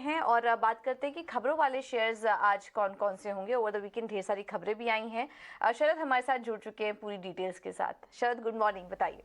हैं और बात करते हैं कि खबरों वाले शेयर्स आज कौन कौन से होंगे। ओवर द वीकेंड ढेर सारी खबरें भी आई हैं। शरद हमारे साथ जुड़ चुके हैं पूरी डिटेल्स के साथ। शरद, गुड मॉर्निंग, बताइए।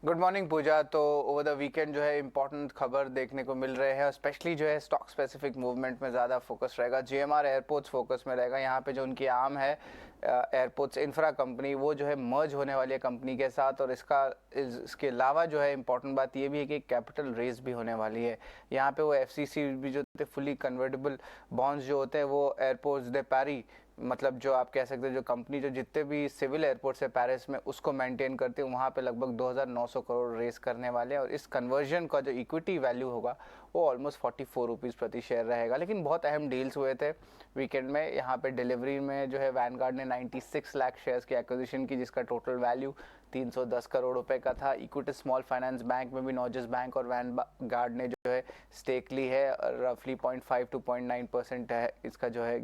गुड मॉर्निंग पूजा। तो ओवर द वीकेंड जो है इंपॉर्टेंट खबर देखने को मिल रहे हैं, स्पेशली जो है स्टॉक स्पेसिफिक मूवमेंट में ज़्यादा फोकस रहेगा। जीएमआर एयरपोर्ट्स फोकस में रहेगा। यहाँ पे जो उनकी आर्म है एयरपोर्ट्स इंफ्रा कंपनी, वो जो है मर्ज होने वाली है कंपनी के साथ। और इसके अलावा जो है इंपॉर्टेंट बात ये भी है कि कैपिटल रेज भी होने वाली है। यहाँ पे वो एफसीसी भी जो फुली कन्वर्टेबल बॉन्ड्स जो होते हैं वो एयरपोर्ट्स दे पैरी, मतलब जो आप कह सकते हैं जो कंपनी जो जितने भी सिविल एयरपोर्ट्स है पेरिस में उसको मेंटेन करते हैं, वहाँ पे लगभग 2900 करोड़ रेस करने वाले हैं। और इस कन्वर्जन का जो इक्विटी वैल्यू होगा वो ऑलमोस्ट 44 रुपीज़ प्रति शेयर रहेगा। लेकिन बहुत अहम डील्स हुए थे वीकेंड में। यहाँ पे डिलीवरी में जो है वैनगार्ड ने 96 लाख शेयर्स की एक्विजिशन की, जिसका टोटल वैल्यू 310 करोड़ रुपए का था। इक्विटी स्मॉल फाइनेंस बैंक में भी नॉर्जस बैंक और वैनगार्ड ने जो है स्टेक ली है। रफली 0.5 to 0.9% है इसका जो है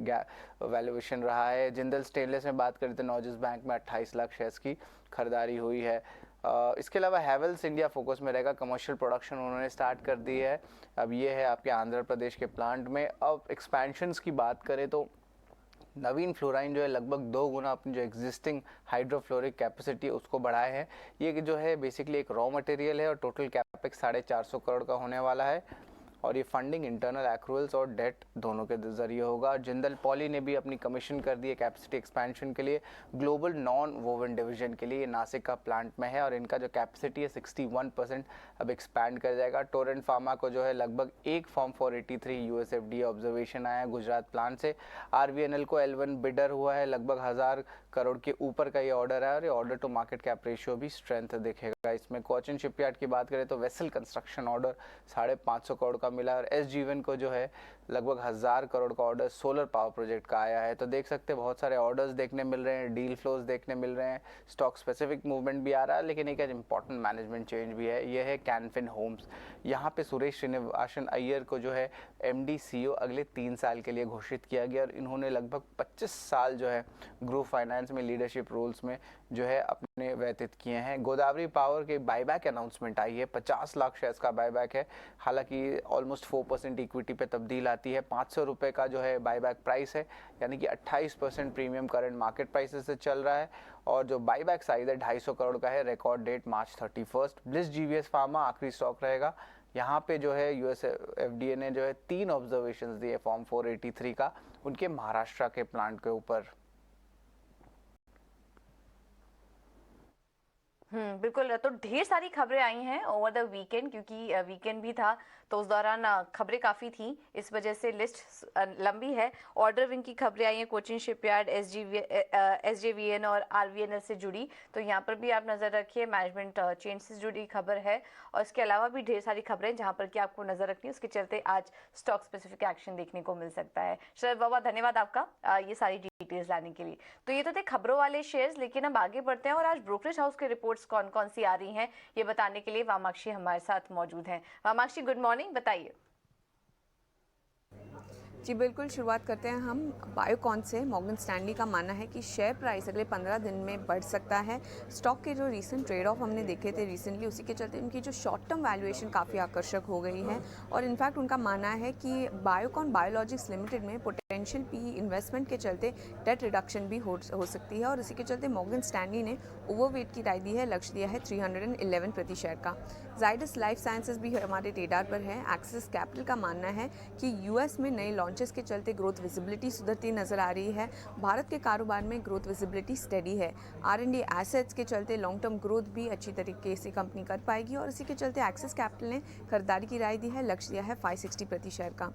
वैल्यूएशन रहा है। जिंदल स्टेनलेस में बात करें तो नॉर्जस बैंक में 28 लाख शेयर्स की खरीदारी हुई है। इसके अलावा हैवेल्स इंडिया फोकस में रहेगा। कमर्शियल प्रोडक्शन उन्होंने स्टार्ट कर दी है। अब ये है आपके आंध्र प्रदेश के प्लांट में। अब एक्सपेंशंस की बात करें तो नवीन फ्लोराइन जो है लगभग 2 गुना अपनी जो एग्जिस्टिंग हाइड्रोफ्लोरिक कैपेसिटी उसको बढ़ाए हैं। ये जो है बेसिकली एक रॉ मटेरियल है और टोटल कैपेक्स 450 करोड़ का होने वाला है। और ये फंडिंग इंटरनल एक्रूवल्स और डेट दोनों के जरिए होगा। जिंदल पॉली ने भी अपनी कमीशन कर दी है कैपेसिटी एक्सपेंशन के लिए ग्लोबल नॉन वोवन डिवीजन के लिए। ये नासिक का प्लांट में है और इनका जो कैपेसिटी है 61% अब एक्सपैंड कर जाएगा। टोरेंट फार्मा को जो है लगभग एक फॉर्म 483 यूएसएफडीए ऑब्जर्वेशन आया है गुजरात प्लांट से। आरवीएनएल को L1 बिडर हुआ है, लगभग 1000 करोड़ के ऊपर का ये ऑर्डर है और ये order to market cap ratio भी स्ट्रेंथ दिखेगा इसमें। कोचिन शिपयार्ड की बात करें तो वेसल कंस्ट्रक्शन ऑर्डर 550 करोड़ का मिला और एस जीवन को जो है लगभग 1000 करोड़ का ऑर्डर सोलर पावर प्रोजेक्ट का आया है। तो देख सकते हैं बहुत सारे ऑर्डर्स देखने मिल रहे हैं, डील फ्लोज देखने मिल रहे हैं, स्टॉक स्पेसिफिक मूवमेंट भी आ रहा है। लेकिन एक इंपॉर्टेंट मैनेजमेंट चेंज भी है, ये है कैनफिन होम्स। यहाँ पे सुरेश श्रीनिवासन अय्यर को जो है MD CEO अगले 3 साल के लिए घोषित किया गया और इन्होंने लगभग 25 साल जो है ग्रुप फाइनेंस में लीडरशिप रोल्स में जो है अपने व्यतीत किए हैं। गोदावरी पावर के बायबैक अनाउंसमेंट आई है, 50 लाख शेयर्स का बायबैक है। हालांकि ऑलमोस्ट 4% इक्विटी पे तब्दील आती है। 500 रुपये का जो है बायबैक प्राइस है, यानी कि 28% प्रीमियम करंट मार्केट प्राइसेस से चल रहा है। और जो बायबैक साइज है 250 करोड़ का है। Record date March 31। Bliss GVS pharma आखिरी स्टॉक रहेगा। यहाँ पे जो है USFDA ने जो है 3 ऑब्जर्वेशंस दिए फॉर्म 483 का उनके महाराष्ट्र के प्लांट के ऊपर। बिल्कुल। तो ढेर सारी खबरें आई हैं ओवर द वीकेंड, क्योंकि वीकेंड भी था तो उस दौरान खबरें काफ़ी थी, इस वजह से लिस्ट लंबी है। ऑर्डर विंग की खबरें आई हैं, कोचिन शिपयार्ड, SJVN और RVNL से जुड़ी, तो यहाँ पर भी आप नज़र रखिए। मैनेजमेंट चेंज से जुड़ी खबर है और इसके अलावा भी ढेर सारी खबरें जहाँ पर कि आपको नज़र रखनी है, उसके चलते आज स्टॉक स्पेसिफिक एक्शन देखने को मिल सकता है। शरद बाबा, धन्यवाद आपका ये सारी डिटेल्स लाने के लिए। तो ये तो थे खबरों वाले शेयर्स, लेकिन अब आगे बढ़ते हैं और आज ब्रोकरेज हाउस के रिपोर्ट्स कौन कौन सी आ रही हैं ये बताने के लिए वामाक्षी हमारे साथ मौजूद हैं। वामाक्षी, गुड मॉर्निंग, बताइए। जी बिल्कुल, शुरुआत करते हैं हम बायोकॉन से। मॉर्गन स्टैनली का मानना है कि शेयर प्राइस अगले 15 दिन में बढ़ सकता है। स्टॉक के जो रीसेंट ट्रेड ऑफ हमने देखे थे रिसेंटली, उसी के चलते उनकी जो शॉर्ट टर्म वैल्यूएशन काफ़ी आकर्षक हो गई है। और इनफैक्ट उनका मानना है कि बायोकॉन बायोलॉजिक्स लिमिटेड में पोटेंशियल PE इन्वेस्टमेंट के चलते डेट रिडक्शन भी हो सकती है और इसी के चलते मॉर्गन स्टैनली ने ओवरवेट की राय दी है, लक्ष्य दिया है 311 प्रति शेयर का। जाइडस लाइफ साइंसेज भी हमारे रेडार पर है। एक्सिस कैपिटल का मानना है कि US में नए लॉन्चेस के चलते ग्रोथ विजिबिलिटी सुधरती नजर आ रही है। भारत के कारोबार में ग्रोथ विजिबिलिटी स्टेडी है। R&D एसेट्स के चलते लॉन्ग टर्म ग्रोथ भी अच्छी तरीके से कंपनी कर पाएगी और इसी के चलते एक्सिस कैपिटल ने खरीदारी की राय दी है, लक्ष्य दिया है 560 प्रति शेयर का।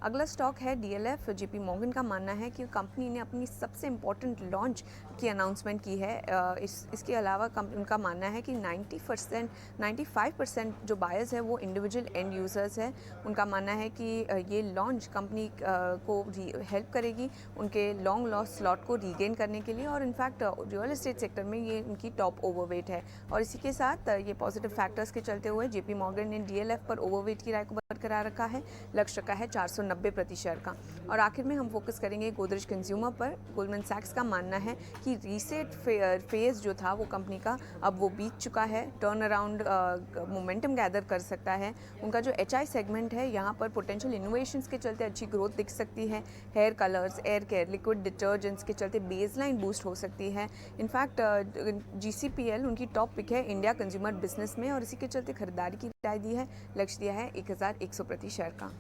अगला स्टॉक है DLF। JP मॉर्गन का मानना है कि कंपनी ने अपनी सबसे इम्पोर्टेंट लॉन्च की अनाउंसमेंट की है। इसके अलावा उनका मानना है कि 95% जो बायर्स है वो इंडिविजुअल एंड यूज़र्स है। उनका मानना है कि ये लॉन्च कंपनी को हेल्प करेगी उनके लॉन्ग लॉस स्लॉट को रीगेन करने के लिए और इनफैक्ट रियल एस्टेट सेक्टर में ये उनकी टॉप ओवरवेट है। और इसी के साथ ये पॉजिटिव फैक्टर्स के चलते हुए JP मॉर्गन ने DLF पर ओवरवेट की राय को बरकरार रखा है, लक्ष्य रखा है 490 प्रति शेयर का। और आखिर में हम फोकस करेंगे गोदरेज कंज्यूमर पर। गोल्डमैन सैक्स का मानना है कि रीसेट फेज जो था वो कंपनी का अब वो बीत चुका है, टर्न अराउंड मोमेंटम गैदर कर सकता है। उनका जो HI सेगमेंट है यहाँ पर पोटेंशियल इनोवेशंस के चलते अच्छी ग्रोथ दिख सकती है। Hair colours, air care, liquid detergents के चलते बेसलाइन बूस्ट हो सकती है। इनफैक्ट GCPL उनकी टॉप पिक है इंडिया कंज्यूमर बिजनेस में, और इसी के चलते खरीदारी की राय दी है, लक्ष्य दिया है 1100 प्रति शेयर का।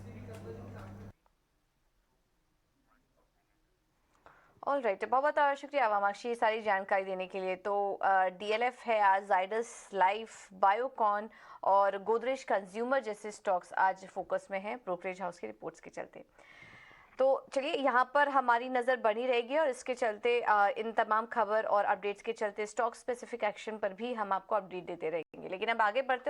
ऑल राइट, बहुत बहुत शुक्रिया वामाक्षी ये सारी जानकारी देने के लिए। तो DLF है आज, जाइडस लाइफ, बायोकॉन और गोदरेज कंज्यूमर जैसे स्टॉक्स आज फोकस में हैं ब्रोकरेज हाउस की रिपोर्ट्स के चलते। तो चलिए यहाँ पर हमारी नज़र बनी रहेगी और इसके चलते इन तमाम खबर और अपडेट्स के चलते स्टॉक स्पेसिफिक एक्शन पर भी हम आपको अपडेट देते रहेंगे। लेकिन अब आगे बढ़ते हैं और